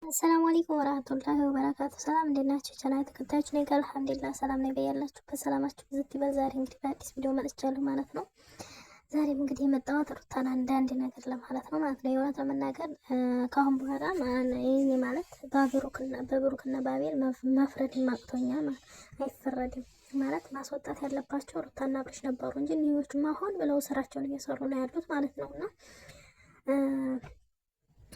አሰላሙ አለይኩም ወራህመቱላሂ ወበረካቱ። ሰላም እንዴት ናችሁ? ቻናል ተከታዮች ነኝ ጋር አልሐምዱሊላህ ሰላም ነኝ። በያላችሁበት ሰላማችሁ ብዝት ይበል። ዛሬ እንግዲህ በአዲስ ቪዲዮ መጥቻለሁ ማለት ነው። ዛሬም እንግዲህ የመጣሁት ሩታን አንዳንድ ነገር ለማለት ነው ማለት ነው። የእውነት ለመናገር ከአሁን በኋላ ይሄ ማለት በብሩክና በአቤል መፍረድ ማቅቶኛል። አይፈረድም ማለት ማስወጣት ያለባቸው ሩታና አብርሽ ነበሩ እንጂ እኒኞቹማ ሆን ብለው ስራቸውን እየሰሩ ነው ያሉት ማለት ነውና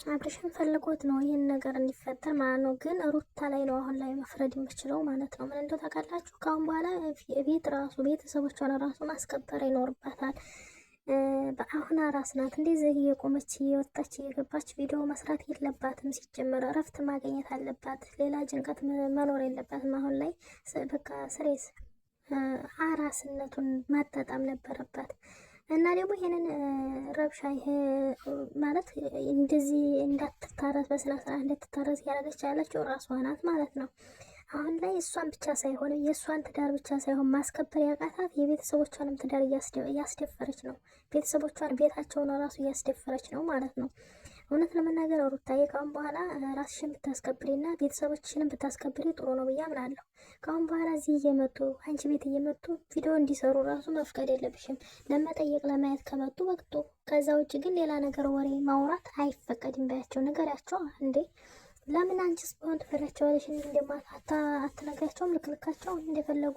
አብርሽን ፈልጎት ነው ይህን ነገር እንዲፈጠር ማለት ነው። ግን ሩታ ላይ ነው አሁን ላይ መፍረድ የምችለው ማለት ነው። ምን እንደው ታውቃላችሁ? ከአሁን በኋላ ቤተሰቦቿን ራሱ ማስከበር ይኖርባታል። በአሁን አራስ ናት። እንደዚህ እየቆመች እየወጣች እየገባች ቪዲዮ መስራት የለባትም። ሲጀመር እረፍት ማግኘት አለባት። ሌላ ጭንቀት መኖር የለባትም። አሁን ላይ በቃ ስሬስ አራስነቱን ማጣጣም ነበረባት። እና ደግሞ ይሄንን ረብሻ ይሄ ማለት እንደዚህ እንዳትታረስ በስነ ስርዓት እንድትታረስ ያደረገች ያለችው ራሷ ናት ማለት ነው። አሁን ላይ እሷን ብቻ ሳይሆን የእሷን ትዳር ብቻ ሳይሆን ማስከበር ያቃታት የቤተሰቦቿንም ትዳር እያስደፈረች ነው። ቤተሰቦቿን ቤታቸውን ራሱ እያስደፈረች ነው ማለት ነው። እውነት ለመናገር ሩታዬ ካሁን በኋላ ራስሽን ብታስከብሪና ቤተሰቦችሽንም ብታስከብሪ ጥሩ ነው ብዬ አምናለሁ። ካሁን በኋላ እዚህ እየመጡ አንቺ ቤት እየመጡ ቪዲዮ እንዲሰሩ ራሱ መፍቀድ የለብሽም። ለመጠየቅ ለማየት ከመጡ ወቅቱ። ከዛ ውጭ ግን ሌላ ነገር ወሬ ማውራት አይፈቀድም። ባያቸው ነገራቸው እንዴ ለምን አንቺስ በሆን ትፈራቸዋለሽ? እንደማታ አትነግራቸውም? ልክልካቸው እንደፈለጉ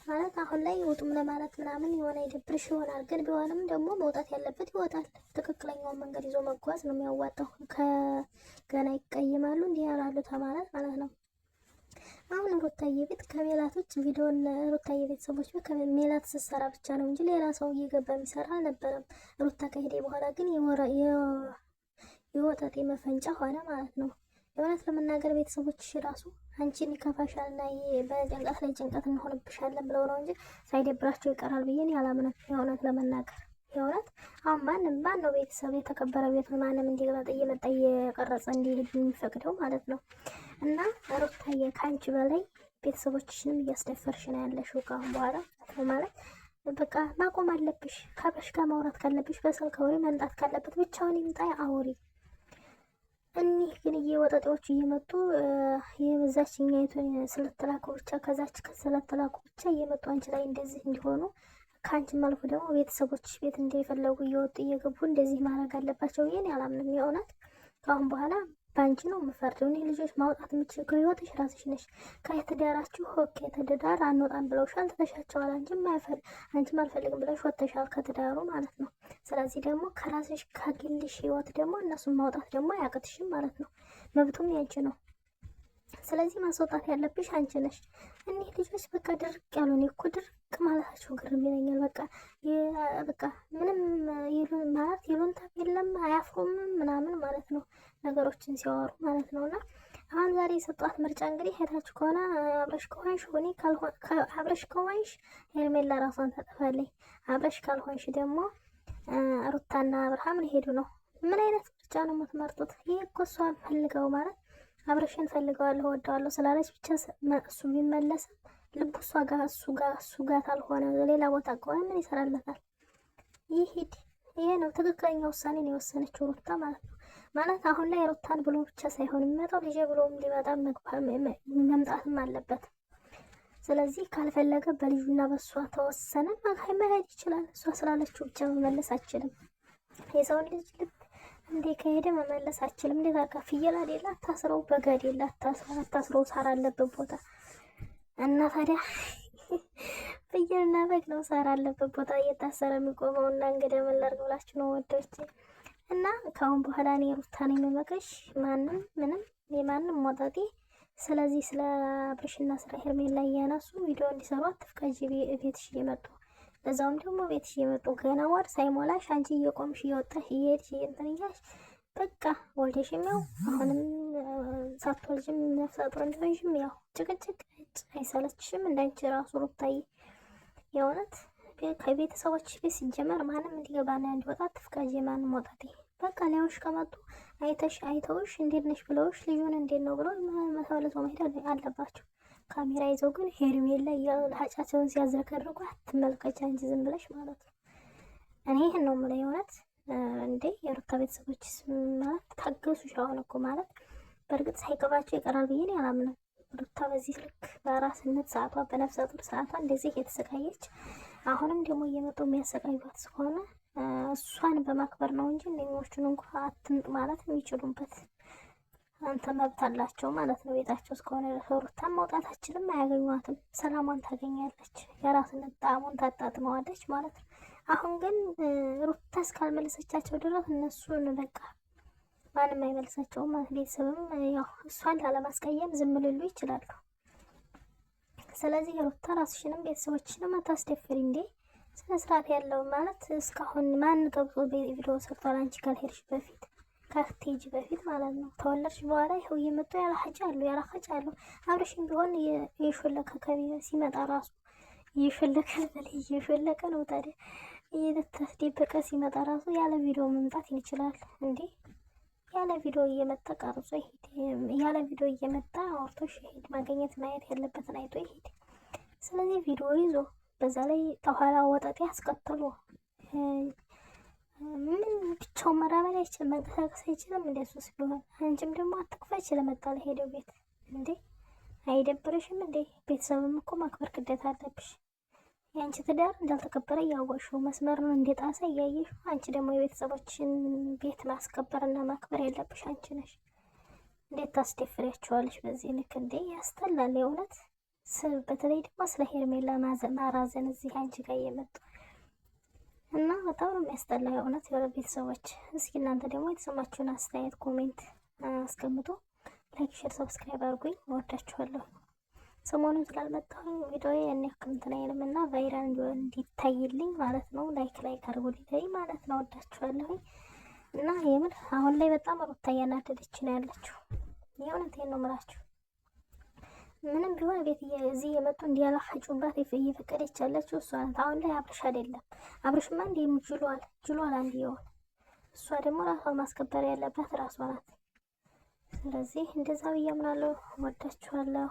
ማለት አሁን ላይ ውጡም ለማለት ምናምን የሆነ ይደብርሽ ይሆናል። ግን ቢሆንም ደግሞ መውጣት ያለበት ይወጣል። ትክክለኛውን መንገድ ይዞ መጓዝ ነው የሚያዋጣው። ከገና ይቀይማሉ እንዲህ ያላሉ ተማለት ማለት ነው። አሁን ሩታዬ ቤት ከሜላቶች ቪዲዮን ሩታዬ ቤተሰቦች ሜላት ስትሰራ ብቻ ነው እንጂ ሌላ ሰው እየገባ የሚሰራ አልነበረም። ሩታ ከሄደ በኋላ ግን የወጠጤ መፈንጫ ሆነ ማለት ነው። የእውነት ለመናገር ቤተሰቦችሽ ራሱ አንቺን ይከፋሻል እና በጭንቀት ላይ ጭንቀት እንሆንብሻለን ብለው ነው እንጂ ሳይደብራቸው ይቀራል ብዬ እኔ አላምንም። የእውነት ለመናገር የእውነት አሁን ማን ነው ቤተሰብ የተከበረ ቤት ማንም እንዲመጣ እየመጣ እየቀረጸ እንዲሄድ የሚፈቅደው ማለት ነው። እና ሩታዬ ከአንቺ በላይ ቤተሰቦችሽንም እያስደፈርሽ ነው ያለሽው። ከአሁን በኋላ ማለት በቃ ማቆም አለብሽ። ከአብርሽ ጋር ማውራት ካለብሽ በስልክ አውሪ፣ መምጣት ካለበት ብቻውን ይምጣ አውሪ። እኒህ ግን እየወጠጤዎቹ እየመጡ የበዛችኛይቱን ስለተላኩ ብቻ ከዛች ስለተላኩ ብቻ እየመጡ አንቺ ላይ እንደዚህ እንዲሆኑ ከአንቺም አልፎ ደግሞ ቤተሰቦች ቤት እንደፈለጉ እየወጡ እየገቡ እንደዚህ ማድረግ አለባቸው ብዬ እኔ አላምንም። የእውነት ከአሁን በኋላ በአንቺ ነው የምፈርደው። እኒህ ልጆች ማውጣት የምችል ከህይወትሽ ራስሽ ነሽ። ከትዳራችሁ ኦኬ ትዳር አንወጣም ብለውሻል፣ ትተሻቸዋል። አንቺም አልፈልግም ብለሽ ወጥተሻል ከትዳሩ ማለት ነው። ስለዚህ ደግሞ ከራስሽ ከግልሽ ህይወት ደግሞ እነሱን ማውጣት ደግሞ አያቅትሽም ማለት ነው። መብቱም ያንቺ ነው። ስለዚህ ማስወጣት ያለብሽ አንቺ ነሽ። እኒህ ልጆች በቃ ድርቅ ያሉ እኔ እኮ ድርቅ ማለታቸው ግርም ይለኛል። በቃ ምንም ማለት ይሉንታ የለም አያፍሩም ምናምን ማለት ነው ነገሮችን ሲያወሩ ማለት ነው። እና አሁን ዛሬ የሰጧት ምርጫ እንግዲህ ሄታችሁ ከሆነ አብረሽ ከሆንሽ ሆኔ አብረሽ ከሆንሽ ሄርሜላ ራሷን ታጠፋለች። አብረሽ ካልሆንሽ ደግሞ ሩታና አብርሃም ሊሄዱ ነው። ምን አይነት ምርጫ ነው የምትመርጡት? ይህ እኮ እሷ ፈልገው ማለት አብረሽን ፈልገዋለሁ ወደዋለሁ ስላለች ብቻ እሱ ቢመለስም ልቡ እሱ ጋር ካልሆነ ሌላ ቦታ ከሆነ ምን ይሰራለታል? ይሄድ። ይሄ ነው ትክክለኛ ውሳኔ ነው የወሰነችው ሩታ ማለት ነው። ማለት አሁን ላይ ሩታን ብሎ ብቻ ሳይሆን የሚመጣው ልጄ ብሎም ሊመጣ መምጣትም አለበት። ስለዚህ ካልፈለገ በልጁና በእሷ ተወሰነ መሄድ ይችላል። እሷ ስላለችው ብቻ መመለስ አችልም። የሰውን ልጅ ልብ እንዴ ከሄደ መመለስ አችልም። እንዴት አርጋ ፍየል አይደለ አታስረው፣ በግ አይደለ አታስረው ሳር አለበት ቦታ እና ታዲያ ፍየልና በግ ነው ሳር አለበት ቦታ እየታሰረ የሚቆመው። እና እንግዲህ ምን ላድርግ ብላችሁ ነው ወዶች። እና ከአሁን በኋላ እኔ ሩታ ነኝ የምመክርሽ። ምንም የማንም ሞጣጤ ስለዚህ ስለ አብርሽና ስለ ሄርሜላ እያነሱ ቪዲዮ እንዲሰሩ አትፍቀጂ። ቤትሽ እየመጡ ለዛውም ደግሞ ቤትሽ እየመጡ ገና ወር ሳይሞላሽ አንቺ እየቆምሽ እየወጣሽ እየሄድሽ እንትን እያልሽ በቃ ወልደሽም ያው አሁንም ሳትወልጂም ነፍሰ ጡር እንደሆንሽም ያው ጭቅጭቅ አይሰለችሽም? እንዳንቺ ራሱ ሩታዬ የእውነት ከቤተሰቦች ቤት ሲጀመር ማንም እንዲገባና እንዲወጣ አትፍቀጂ። ማንም ወጣቴ በቃ ሊያውሽ ከመጡ አይተውሽ እንዴት ነሽ ብለውሽ ልዩን እንዴት ነው ብለው ተመልሰው መሄድ አለባቸው። ካሜራ ይዘው ግን ሄርሜላ እያሉ ሀጫቸውን ሲያዝረከርኩ አትመልከች አንቺ ዝም ብለሽ ማለት ነው። እኔ ይህን ነው የምለው የእውነት እንዴ የሩታ ቤተሰቦች ማለት ታገሱሽ። አሁን እኮ ማለት በእርግጥ ሳይገባቸው ይቀራል ብዬ እኔ አላምንም። ሩታ በዚህ ልክ በአራስነት ሰዓቷ በነፍሰ ጡር ሰዓቷ እንደዚህ የተሰቃየች አሁንም ደግሞ እየመጡ የሚያሰቃዩት እስከሆነ እሷን በማክበር ነው እንጂ እነኞቹን እንኳ አትንጥ ማለት የሚችሉበት አንተ መብት አላቸው ማለት ነው። ቤታቸው እስከሆነ ሩታን መውጣት አችልም፣ አያገኟትም። ሰላሟን ታገኛለች፣ የራስነት ጣዕሙን ታጣጥመዋለች ማለት ነው። አሁን ግን ሩታ እስካልመለሰቻቸው ድረስ እነሱን በቃ ማንም አይመልሳቸውም ማለት ቤተሰብም ያው እሷን ላለማስቀየም ዝም ሊሉ ይችላሉ። ስለዚህ ሩታ ራስሽንም ቤተሰቦችንም አታስደፍሪ እንዴ! ስነ ስርዓት ያለው ማለት እስካሁን ማን ገብቶ ቪዲዮ ሰርቷል? አንቺ ካልሄድሽ በፊት ከአክቴጅ በፊት ማለት ነው። ተወለድሽ በኋላ ይኸው እየመጡ ያላሀጫሉ ያላሀጫሉ። አብረሽም ቢሆን የሾለከ ከቤት ሲመጣ ራሱ እየሾለከ እየሾለከ ነው። ታዲያ እየተደበቀ ሲመጣ ራሱ ያለ ቪዲዮ መምጣት ይችላል እንዴ? ያለ ቪዲዮ እየመጣ ቀርጾ ይሄድ፣ ያለ ቪዲዮ እየመጣ አውርቶሽ ይሄድ፣ ማግኘት ማየት ያለበትን አይቶ ይሄድ። ስለዚህ ቪዲዮ ይዞ በዛ ላይ ተኋላ ወጠጤ ያስቀጥሉ። ምን ብቻው መራመድ አይችልም፣ መንቀሳቀስ አይችልም። እንደሱ ሲሆን አንቺም ደግሞ አትክፈች ለመጣ ለሄደው ቤት እንዴ አይደብርሽም እንዴ? ቤተሰብም እኮ ማክበር ግዴታ አለብሽ። የአንቺ ትዳር እንዳልተከበረ እያወቅሽው መስመሩን እንደጣሰ እያየሽ፣ አንቺ ደግሞ የቤተሰቦችን ቤት ማስከበር እና ማክበር ያለብሽ አንቺ ነሽ። እንዴት ታስደፍሪያቸዋለሽ በዚህ ልክ እንዴ? ያስጠላል የእውነት። በተለይ ደግሞ ስለ ሄርሜላ ማራዘን እዚህ አንቺ ጋር እየመጡ እና በጣም ነው የሚያስጠላ የእውነት ቤተሰቦች። እስኪ እናንተ ደግሞ የተሰማችሁን አስተያየት ኮሜንት አስቀምጡ። ላይክ፣ ሼር፣ ሰብስክራይብ አድርጉኝ። እወዳችኋለሁ። ሰሞኑን ስላልመጣሁኝ ቪዲዮ ያን ያክል እንትን አይልም እና ቫይራል እንዲታይልኝ ማለት ነው ላይክ አድርጉልኝ ማለት ነው። እወዳችኋለሁ እና የምር አሁን ላይ በጣም ሩታ እያናደደች ነው ያለችው። የእውነቴን ነው የምላችሁ። ምንም ቢሆን ቤት እዚህ የመጡ እንዲያላሐጩባት እየፈቀደች ያለችው እሷ ናት። አሁን ላይ አብርሽ አይደለም። አብርሽማ እንዲህም ጅሏል አንድ የሆነ እሷ ደግሞ ራሷን ማስከበር ያለባት ራሷ ናት። ስለዚህ እንደዛ ብዬ አምናለሁ። ወዳችኋለሁ።